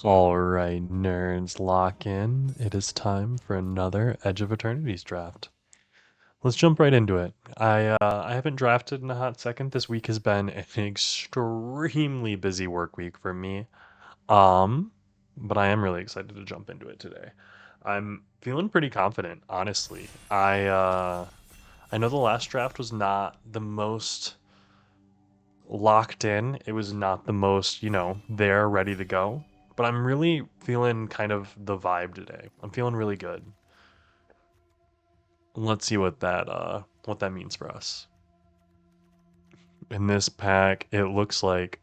Alright, nerds, lock in. It is time for another Edge of Eternities draft. Let's jump right into it. I haven't drafted in a hot second. This week has been an extremely busy work week for me. Um, but I am really excited to jump into it today. I'm feeling pretty confident, honestly. I know the last draft was not the most locked in. It was not the most, there, ready to go. But I'm really feeling kind of the vibe today. I'm feeling really good. Let's see what that means for us. In this pack, it looks like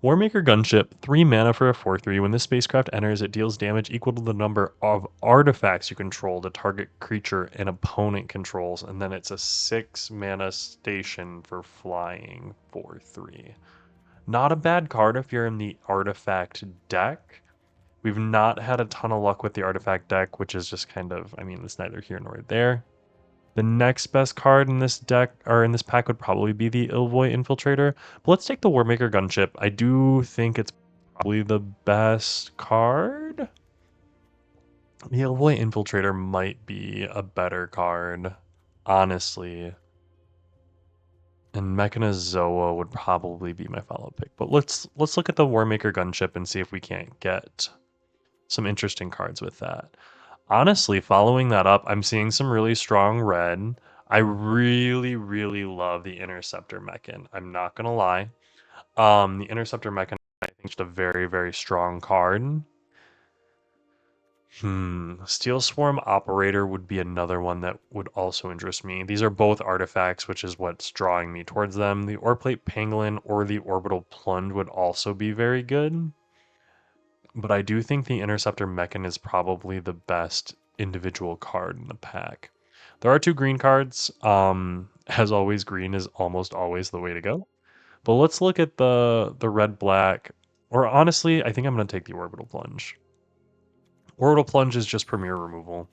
Warmaker Gunship, 3 mana for a 4/3. When this spacecraft enters, it deals damage equal to the number of artifacts you control the target creature an opponent controls, and then it's a 6 mana station for flying 4/3. Not a bad card if you're in the artifact deck. We've not had a ton of luck with the artifact deck, which is just kind of, it's neither here nor there. The next best card in this deck, or in this pack, would probably be the Ilvoy Infiltrator. But let's take the Warmaker Gunship. I do think it's probably the best card. The Ilvoy Infiltrator might be a better card, honestly. And Mechanozoa would probably be my follow-up pick. But let's look at the Warmaker Gunship and see if we can't get some interesting cards with that. Honestly, following that up, I'm seeing some really strong red. I really, really love the Interceptor Mechan. I'm not gonna lie. The Interceptor Mechan, I think, is just a very, very strong card. Steel Swarm Operator would be another one that would also interest me. These are both artifacts, which is what's drawing me towards them. The Oreplate Pangolin or the Orbital Plunge would also be very good. But I do think the Interceptor Mechan is probably the best individual card in the pack. There are 2 green cards. As always, green is almost always the way to go. But let's look at the red black. Or honestly, I think I'm gonna take the Orbital Plunge. Orbital Plunge is just premier removal.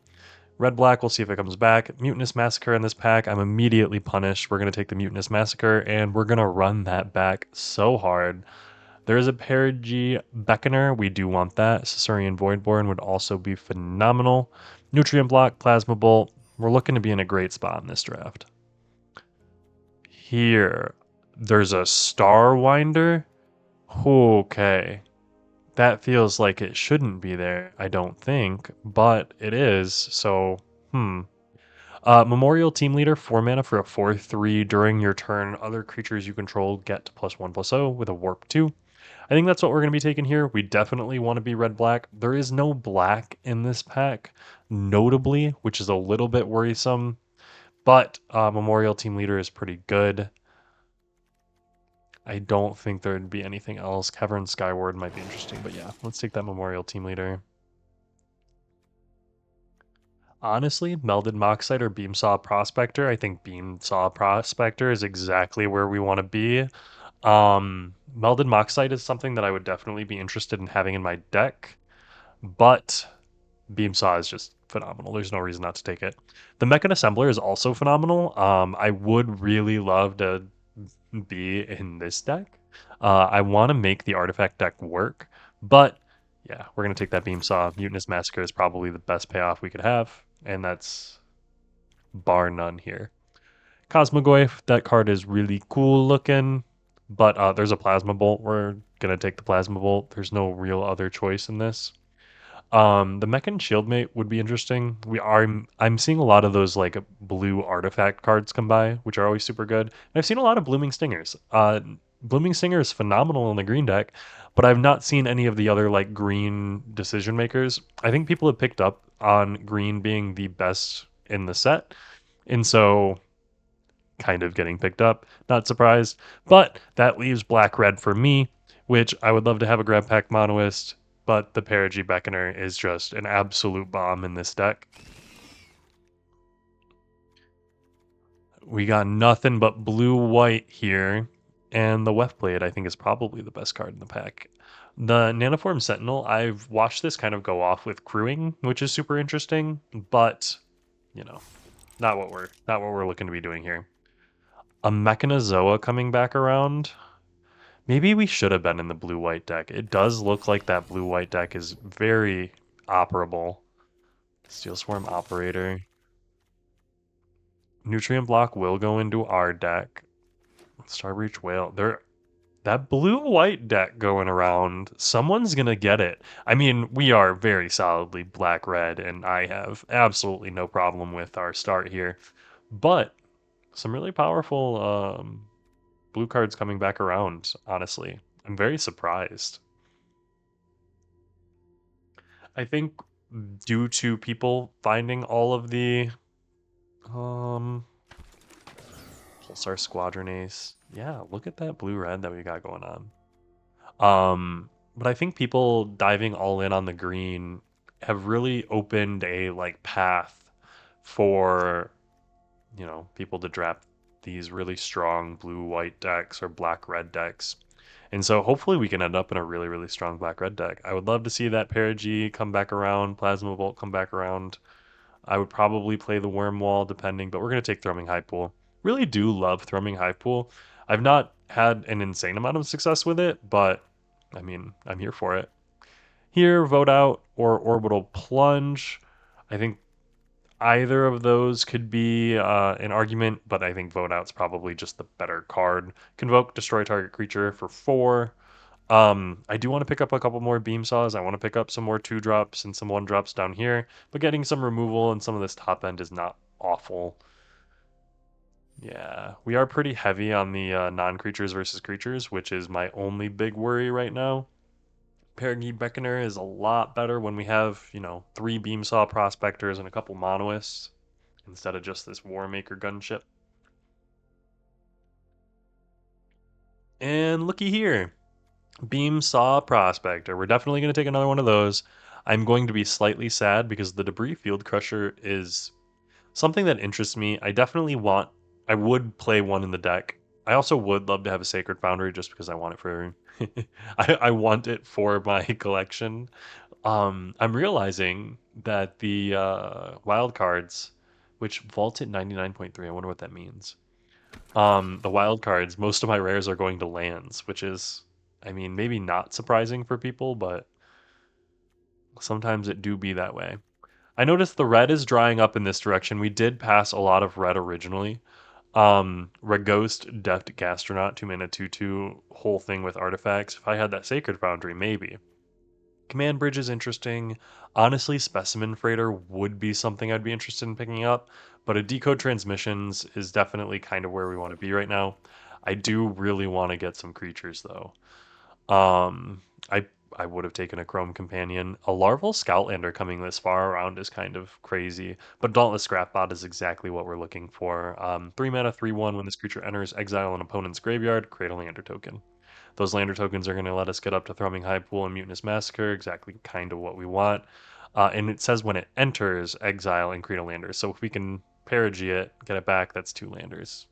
Red black, we'll see if it comes back. Mutinous Massacre in this pack, I'm immediately punished. We're gonna take the Mutinous Massacre and we're gonna run that back so hard. There is a Perigi Beckoner. We do want that. Caesarean Voidborn would also be phenomenal. Nutrient Block, Plasma Bolt. We're looking to be in a great spot in this draft. Here, there's a Starwinder. Okay. That feels like it shouldn't be there, I don't think, but it is, so, Memorial Team Leader, 4 mana for a 4/3. During your turn, other creatures you control get +1/+0 with a Warp 2. I think that's what we're going to be taking here. We definitely want to be red-black. There is no black in this pack, notably, which is a little bit worrisome. But Memorial Team Leader is pretty good. I don't think there'd be anything else. Cavern Skyward might be interesting, but yeah, let's take that Memorial Team Leader. Honestly, Melded Moxite or Beamsaw Prospector. I think Beamsaw Prospector is exactly where we want to be. Melded Moxite is something that I would definitely be interested in having in my deck, but Beamsaw is just phenomenal. There's no reason not to take it. The Mechan Assembler is also phenomenal. I would really love to be in this deck. I want to make the artifact deck work, but yeah, we're going to take that Beamsaw. Mutinous Massacre is probably the best payoff we could have, and that's bar none here. Cosmogoyf, that card is really cool looking, but there's a Plasma Bolt. We're going to take the Plasma Bolt. There's no real other choice in this. The Mechan Shieldmate would be interesting. I'm seeing a lot of those like blue artifact cards come by, which are always super good. And I've seen a lot of Blooming Stingers. Blooming Stinger is phenomenal in the green deck, but I've not seen any of the other like green decision makers. I think people have picked up on green being the best in the set, and so kind of getting picked up. Not surprised, but that leaves black red for me, which I would love to have a grab pack monoist, but the Perigi Beckoner is just an absolute bomb in this deck. We got nothing but blue-white here, and the Weft I think is probably the best card in the pack. The Nanoform Sentinel, I've watched this kind of go off with crewing, which is super interesting, but you know, not what we're looking to be doing here. A Mechanozoa coming back around Maybe we should have been in the blue-white deck. It does look like that blue-white deck is very operable. Steel Swarm Operator. Nutrient Block will go into our deck. Starbreach Whale. That blue-white deck going around, someone's gonna get it. I mean, we are very solidly black-red, and I have absolutely no problem with our start here. But some really powerful blue cards coming back around, honestly. I'm very surprised. I think due to people finding all of the um Pulsar Squadron Ace. Yeah, look at that blue red that we got going on. But I think people diving all in on the green have really opened a like path for, people to draft these really strong blue white decks or black red decks. And so hopefully we can end up in a really, really strong black red deck. I would love to see that Perigee come back around, Plasma Bolt come back around. I would probably play the Worm Wall depending, but we're going to take Thrumming High Pool. Really do love Thrumming High Pool. I've not had an insane amount of success with it, but I mean, I'm here for it. Here, Vote Out or Orbital Plunge. I think either of those could be an argument, but I think Vote Out's probably just the better card. Convoke, destroy target creature for 4. I do want to pick up a couple more beam saws. I want to pick up some more 2-drops and some 1-drops down here, but getting some removal and some of this top end is not awful. Yeah, we are pretty heavy on the non-creatures versus creatures, which is my only big worry right now. Perigee Beckoner is a lot better when we have, 3 beam saw prospectors and a couple monoists instead of just this Warmaker gunship. And looky here. Beam Saw Prospector. We're definitely going to take another one of those. I'm going to be slightly sad because the Debris Field Crusher is something that interests me. I would play one in the deck. I also would love to have a Sacred Foundry just because I want it for, I want it for my collection. I'm realizing that the wild cards, which vault at 99.3, I wonder what that means. The wild cards, most of my rares are going to lands, which is, I mean, maybe not surprising for people, but sometimes it do be that way. I noticed the red is drying up in this direction. We did pass a lot of red originally. Regost, Deft Gastronaut, 2 mana, 2/2, whole thing with artifacts. If I had that Sacred Foundry, maybe. Command Bridge is interesting. Honestly, Specimen Freighter would be something I'd be interested in picking up, but a Decode Transmissions is definitely kind of where we want to be right now. I do really want to get some creatures though. Um, I I would have taken a Chrome Companion. A Larval Scoutlander coming this far around is kind of crazy, but Dauntless Scrapbot is exactly what we're looking for. 3 mana, 3/1. When this creature enters, exile an opponent's graveyard, create a lander token. Those lander tokens are going to let us get up to Thrumming High Pool and Mutinous Massacre, exactly kind of what we want. And it says when it enters, exile and create a lander. So if we can Perigee it, get it back, that's 2 landers.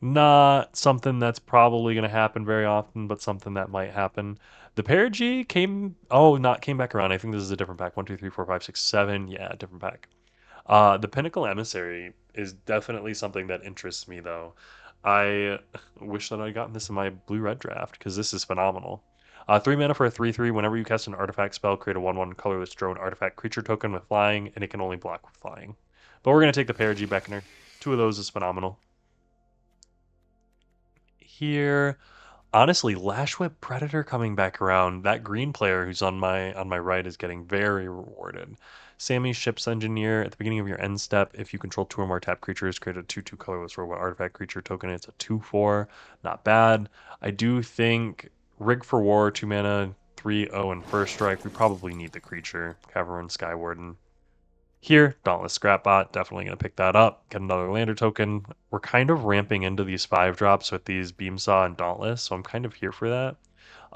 Not something that's probably going to happen very often, but something that might happen. The Perigee came back around. I think this is a different pack. 1, 2, 3, 4, 5, 6, 7. Yeah, different pack. The Pinnacle Emissary is definitely something that interests me, though. I wish that I'd gotten this in my blue-red draft, because this is phenomenal. 3 mana for a 3/3. Whenever you cast an artifact spell, create a 1/1 colorless drone artifact creature token with flying, and it can only block with flying. But we're going to take the Perigee Beckoner. 2 of those is phenomenal. Here, honestly, Lashwhip Predator coming back around. That green player who's on my right is getting very rewarded. Sammy Ship's Engineer. At the beginning of your end step, if you control 2 or more tap creatures, create a 2/2 colorless robot artifact creature token. It's a 2/4. Not bad. I do think Rig for War, 2 mana, 3/0, and first strike. We probably need the creature. Cavern Skywarden. Here, Dauntless Scrapbot, definitely going to pick that up. Get another lander token. We're kind of ramping into these 5-drops with these Beamsaw and Dauntless, so I'm kind of here for that.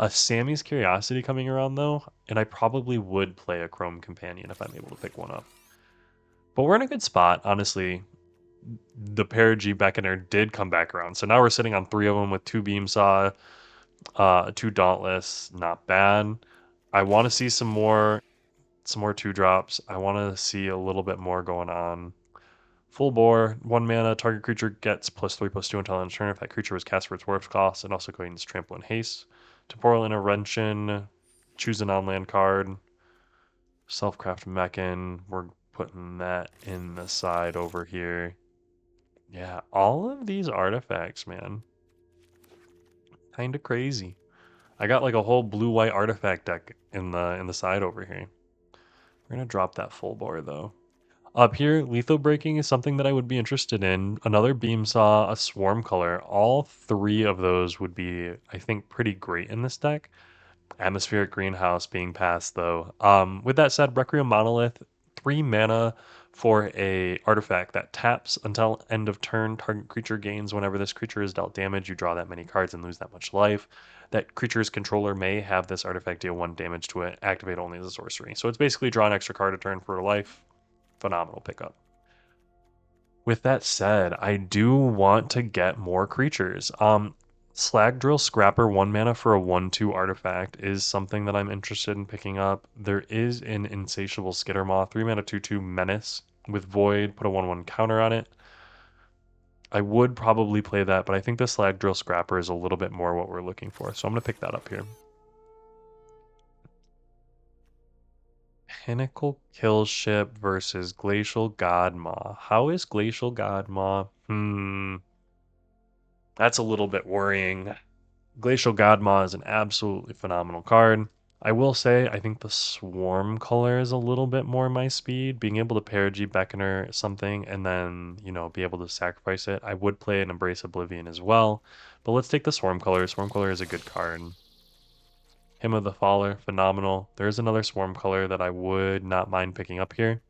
Sammy's Curiosity coming around though, and I probably would play a Chrome Companion if I'm able to pick one up. But we're in a good spot, honestly. The Perigee Beckoner did come back around, so now we're sitting on 3 of them with 2 Beamsaw, 2 Dauntless. Not bad. I want to see some more 2-drops. I want to see a little bit more going on. Full bore, 1 mana, target creature gets +3/+2 until end of turn. If that creature was cast for its warp cost, it also gains trample and haste. Temporal Intervention, choose a non-land card. Self-craft Mechan, we're putting that in the side over here. Yeah, all of these artifacts, man. Kind of crazy. I got like a whole blue-white artifact deck in the side over here. We're gonna drop that full bore though. Up here, lethal breaking is something that I would be interested in. Another beam saw, a swarm color. All three of those would be, I think, pretty great in this deck. Atmospheric Greenhouse being passed though. With that said, Requiem Monolith, 3 mana for a artifact that taps until end of turn. Target creature gains whenever this creature is dealt damage. You draw that many cards and lose that much life. That creature's controller may have this artifact deal 1 damage to it. Activate only as a sorcery. So it's basically draw an extra card a turn for life. Phenomenal pickup. With that said, I do want to get more creatures. Slag Drill Scrapper 1 mana for a 1/2 artifact is something that I'm interested in picking up. There is an Insatiable Skittermaw 3 mana 2/2 Menace with Void, put a 1/1 counter on it. I would probably play that, but I think the Slag Drill Scrapper is a little bit more what we're looking for, so I'm going to pick that up here. Pinnacle Killship versus Glacial Godmaw. How is Glacial Godmaw? That's a little bit worrying. Glacial Godmaw is an absolutely phenomenal card. I will say, I think the Swarm color is a little bit more my speed. Being able to pair G Beckoner something and then, be able to sacrifice it. I would play an Embrace Oblivion as well. But let's take the Swarm color. Swarm color is a good card. Hymn of the Faller, phenomenal. There's another Swarm color that I would not mind picking up here.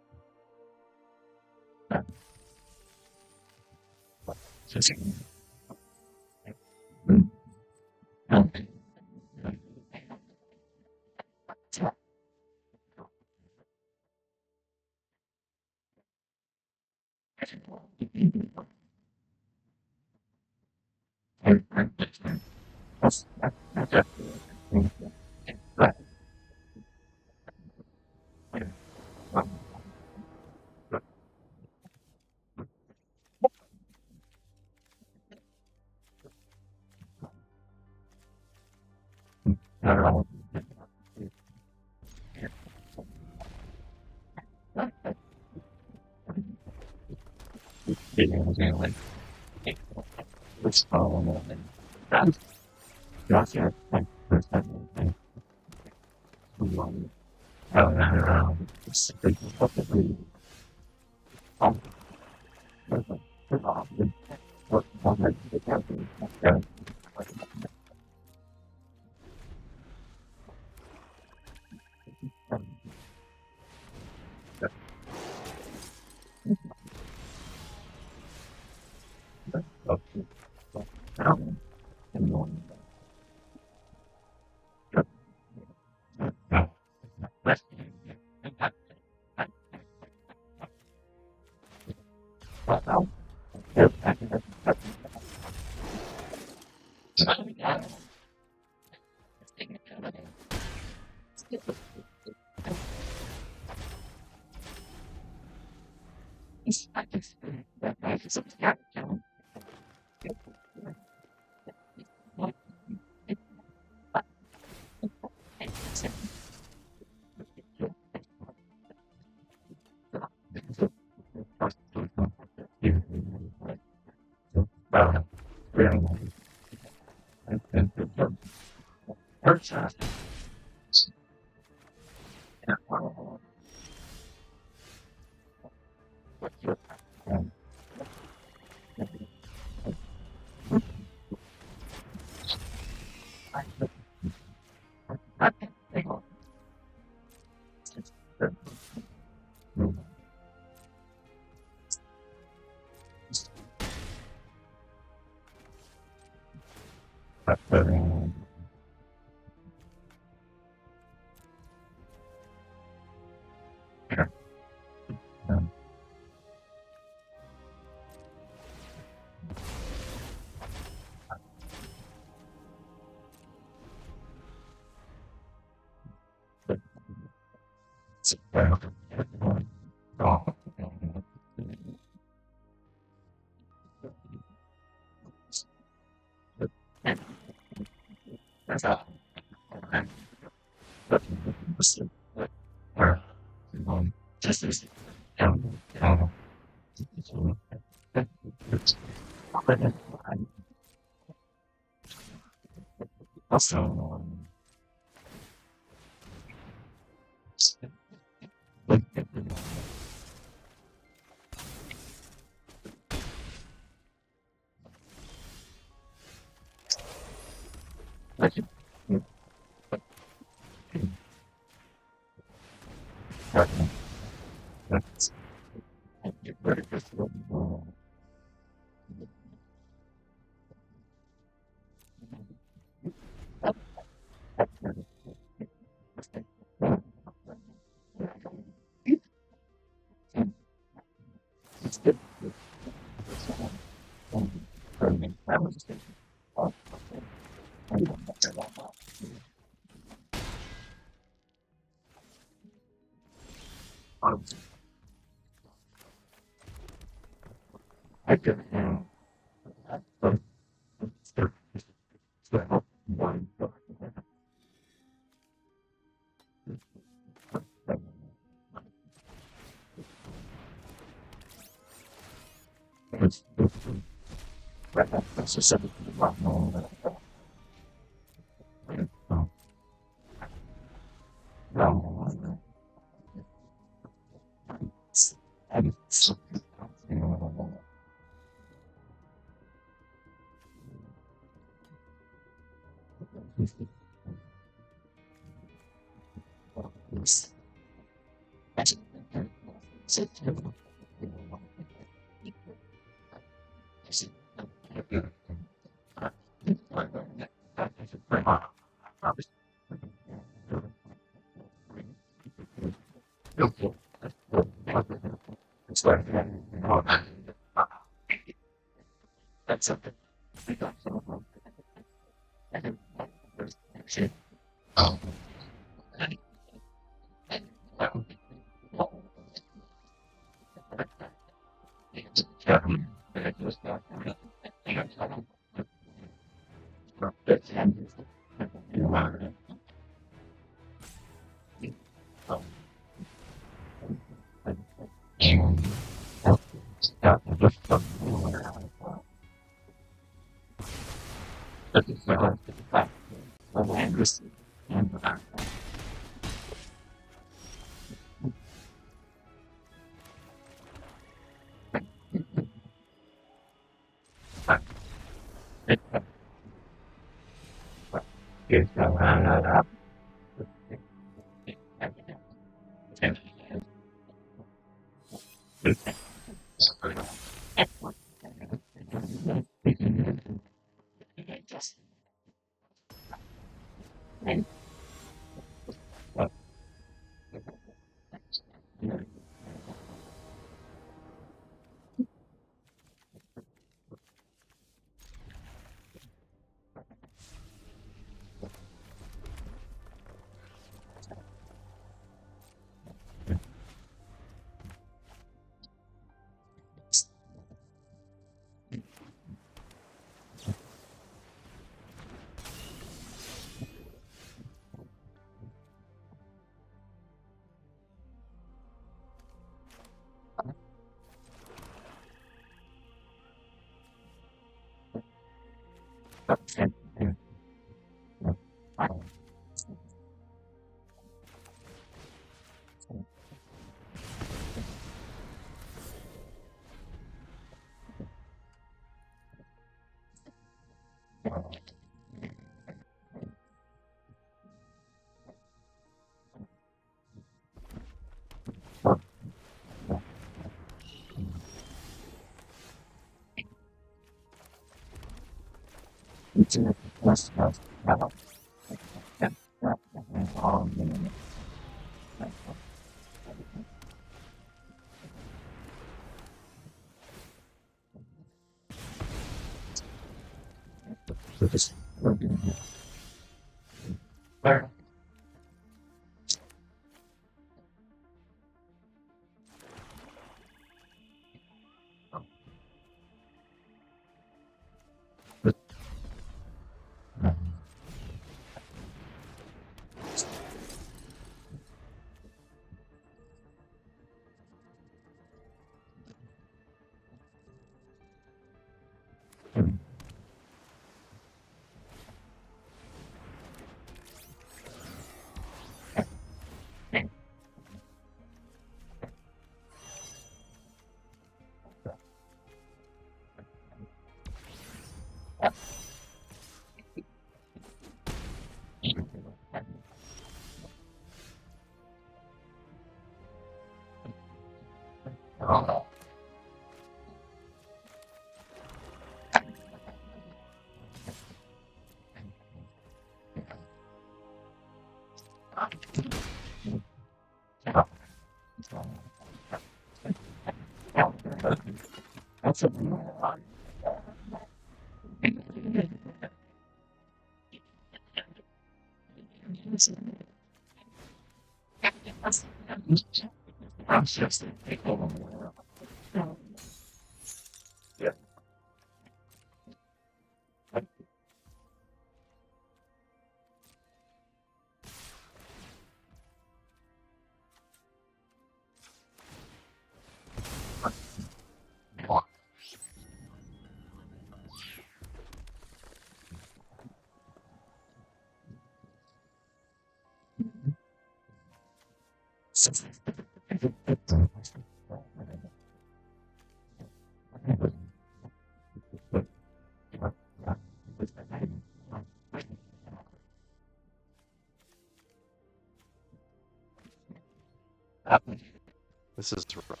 This is rough.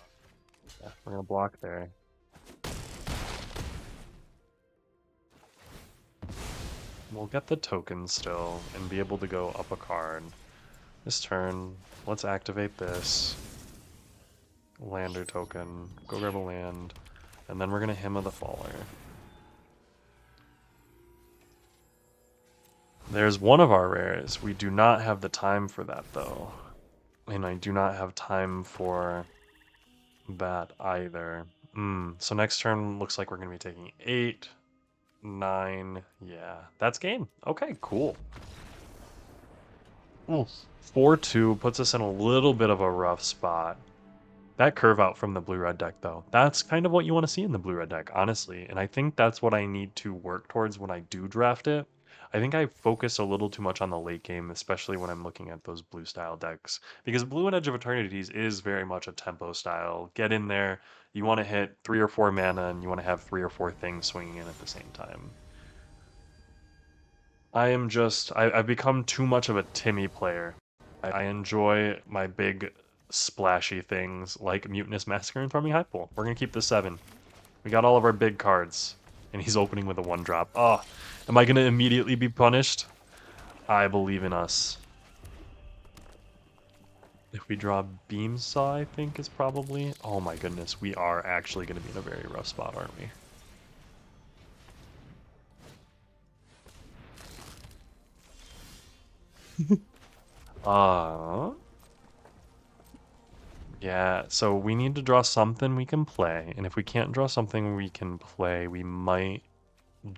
Yeah, we're gonna block there. We'll get the token still and be able to go up a card. This turn, let's activate this. Lander token, go grab a land, and then we're gonna Hymn of the Faller. There's one of our rares. We do not have the time for that though. And I do not have time for that either. So next turn looks like we're gonna be taking 8, 9, yeah. That's game. Okay, cool. 4-2 puts us in a little bit of a rough spot. That curve out from the blue-red deck, though, that's kind of what you want to see in the blue-red deck, honestly. And I think that's what I need to work towards when I do draft it. I think I focus a little too much on the late game, especially when I'm looking at those blue-style decks. Because blue and Edge of Eternities is very much a tempo style. Get in there, you want to hit 3 or 4 mana, and you want to have 3 or 4 things swinging in at the same time. I've become too much of a Timmy player. I enjoy my big splashy things like Mutinous Massacre and Farming Hypole. We're gonna keep the 7. We got all of our big cards, and he's opening with a 1-drop. Oh, am I gonna immediately be punished? I believe in us. If we draw Beam Saw, I think is probably... Oh my goodness, we are actually gonna be in a very rough spot, aren't we? Yeah, so we need to draw something we can play, and if we can't draw something we can play, we might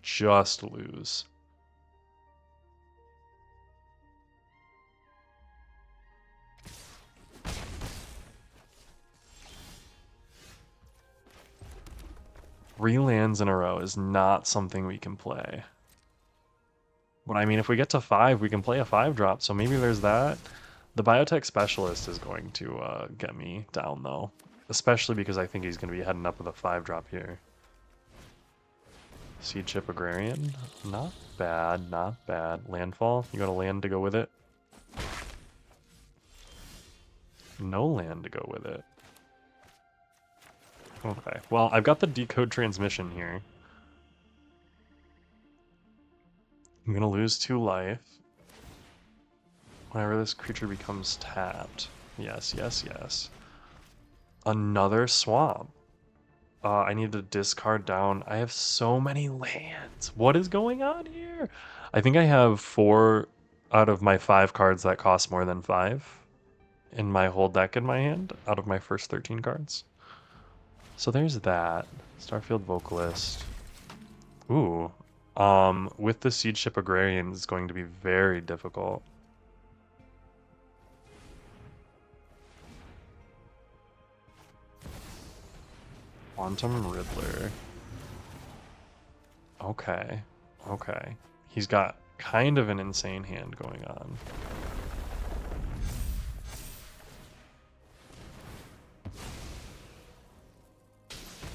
just lose. Three lands in a row is not something we can play. But I mean, if we get to 5, we can play a 5-drop, so maybe there's that. The Biotech Specialist is going to get me down, though. Especially because I think he's going to be heading up with a 5-drop here. Seed Chip Agrarian? Not bad, not bad. Landfall? You got a land to go with it? No land to go with it. Okay, well, I've got the Decode Transmission here. I'm gonna lose 2 life. Whenever this creature becomes tapped. Yes, yes, yes. Another swamp. I need to discard down. I have so many lands. What is going on here? I think I have 4 out of my 5 cards that cost more than 5 in my whole deck in my hand out of my first 13 cards. So there's that. Starfield Vocalist. Ooh. With the Seed Ship Agrarian, it's going to be very difficult. Quantum Riddler. Okay. Okay. He's got kind of an insane hand going on.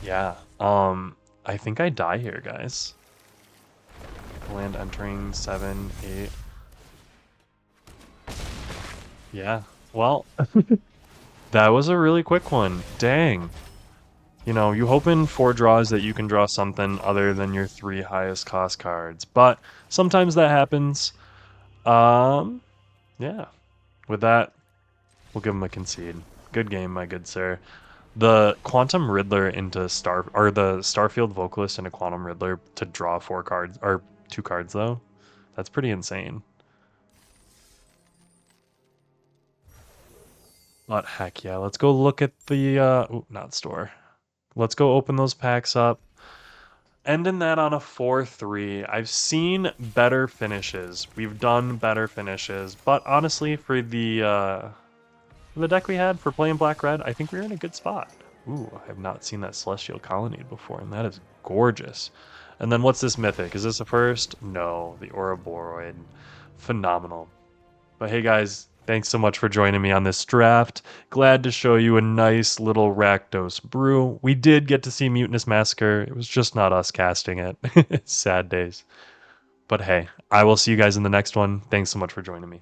Yeah. I think I die here, guys. Land entering 7, 8. Yeah. Well, that was a really quick one. Dang. You know, you hope in 4 draws that you can draw something other than your 3 highest cost cards, but sometimes that happens. Yeah. With that, we'll give him a concede. Good game, my good sir. The Quantum Riddler into the Starfield Vocalist into Quantum Riddler to draw 4 cards, or 2 cards though. That's pretty insane. But heck yeah, let's go look at the, not store. Let's go open those packs up. Ending that on a 4-3. I've seen better finishes. We've done better finishes. But honestly, for the deck we had for playing Black-Red, I think we were in a good spot. Ooh, I have not seen that Celestial Colonnade before, and that is gorgeous. And then what's this mythic? Is this a first? No, the Ouroboros. Phenomenal. But hey guys, Thanks so much for joining me on this draft. Glad to show you a nice little Rakdos brew. We did get to see Mutinous Massacre. It was just not us casting it. Sad days. But hey, I will see you guys in the next one. Thanks so much for joining me.